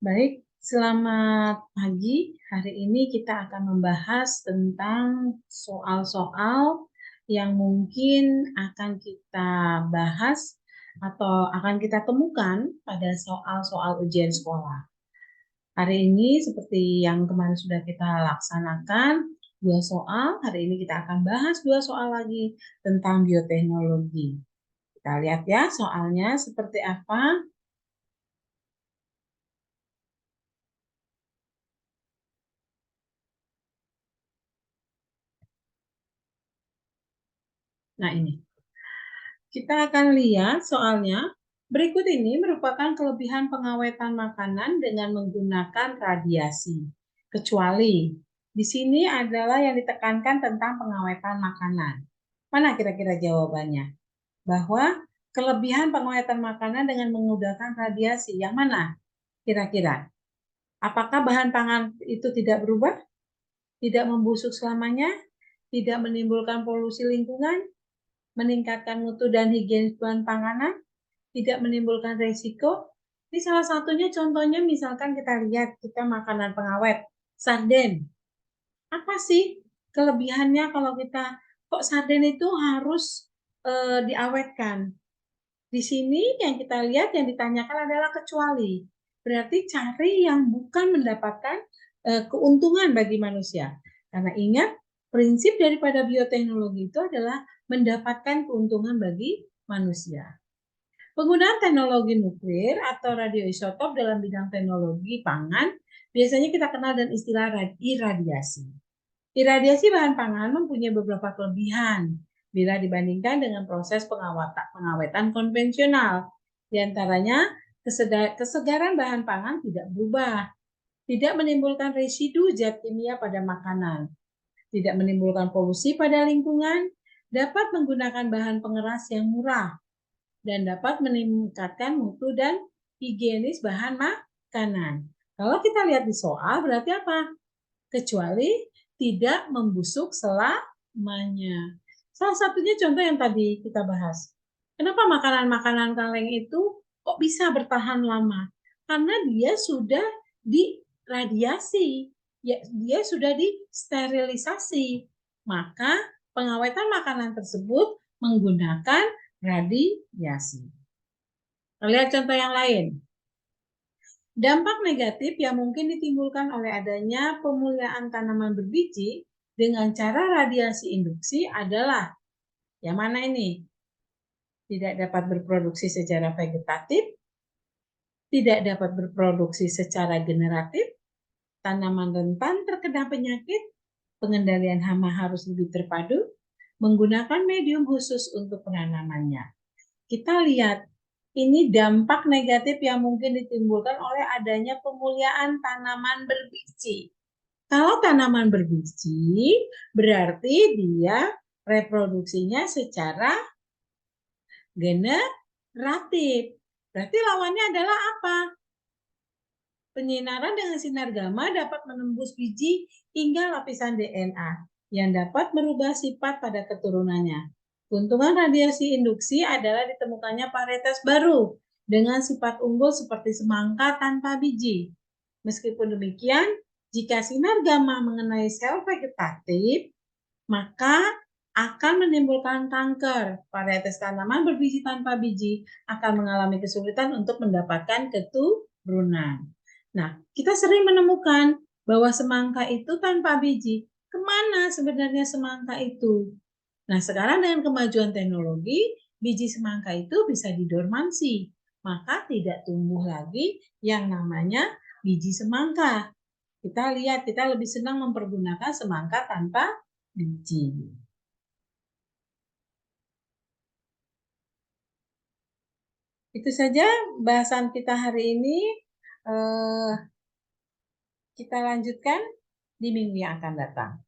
Baik, selamat pagi. Hari ini kita akan membahas tentang soal-soal yang mungkin akan kita bahas atau akan kita temukan pada soal-soal ujian sekolah. Hari ini seperti yang kemarin sudah kita laksanakan, 2 soal. Hari ini kita akan bahas 2 soal lagi tentang bioteknologi. Kita lihat ya soalnya seperti apa. Nah ini. Kita akan lihat soalnya. Berikut ini merupakan kelebihan pengawetan makanan dengan menggunakan radiasi. Kecuali di sini adalah yang ditekankan tentang pengawetan makanan. Mana kira-kira jawabannya? Bahwa kelebihan pengawetan makanan dengan menggunakan radiasi. Yang mana? Kira-kira. Apakah bahan pangan itu tidak berubah? Tidak membusuk selamanya? Tidak menimbulkan polusi lingkungan? Meningkatkan mutu dan higienis bahan panganan? Tidak menimbulkan resiko. Ini salah satunya contohnya misalkan kita lihat kita makanan pengawet, sarden. Apa sih kelebihannya kalau kita kok sarden itu harus diawetkan? Di sini yang kita lihat yang ditanyakan adalah kecuali. Berarti cari yang bukan mendapatkan keuntungan bagi manusia. Karena ingat, prinsip daripada bioteknologi itu adalah mendapatkan keuntungan bagi manusia. Penggunaan teknologi nuklir atau radioisotop dalam bidang teknologi pangan biasanya kita kenal dengan istilah iradiasi. Iradiasi bahan pangan mempunyai beberapa kelebihan bila dibandingkan dengan proses pengawetan konvensional. Di antaranya, kesegaran bahan pangan tidak berubah, tidak menimbulkan residu zat kimia pada makanan, tidak menimbulkan polusi pada lingkungan, dapat menggunakan bahan pengeras yang murah, dan dapat meningkatkan mutu dan higienis bahan makanan. Kalau kita lihat di soal berarti apa? Kecuali tidak membusuk selamanya. Salah satunya contoh yang tadi kita bahas. Kenapa makanan-makanan kaleng itu kok bisa bertahan lama? Karena dia sudah diradiasi, ya, dia sudah disterilisasi. Maka pengawetan makanan tersebut menggunakan radiasi. Lihat contoh yang lain. Dampak negatif yang mungkin ditimbulkan oleh adanya pemuliaan tanaman berbiji dengan cara radiasi induksi adalah yang mana ini? Tidak dapat berproduksi secara vegetatif, tidak dapat berproduksi secara generatif, tanaman rentan terkena penyakit, pengendalian hama harus lebih terpadu, menggunakan medium khusus untuk penanamannya. Kita lihat ini dampak negatif yang mungkin ditimbulkan oleh adanya pemuliaan tanaman berbiji. Kalau tanaman berbiji, berarti dia reproduksinya secara generatif. Berarti lawannya adalah apa? Penyinaran dengan sinar gamma dapat menembus biji hingga lapisan DNA yang dapat merubah sifat pada keturunannya. Keuntungan radiasi induksi adalah ditemukannya varietas baru dengan sifat unggul seperti semangka tanpa biji. Meskipun demikian, jika sinar gamma mengenai sel vegetatif, maka akan menimbulkan kanker. Varietas tanaman berbiji tanpa biji akan mengalami kesulitan untuk mendapatkan keturunan. Nah, kita sering menemukan bahwa semangka itu tanpa biji. Kemana sebenarnya semangka itu? Nah, sekarang dengan kemajuan teknologi, biji semangka itu bisa didormansi. Maka tidak tumbuh lagi yang namanya biji semangka. Kita lihat, kita lebih senang mempergunakan semangka tanpa biji. Itu saja bahasan kita hari ini. Kita lanjutkan di minggu yang akan datang.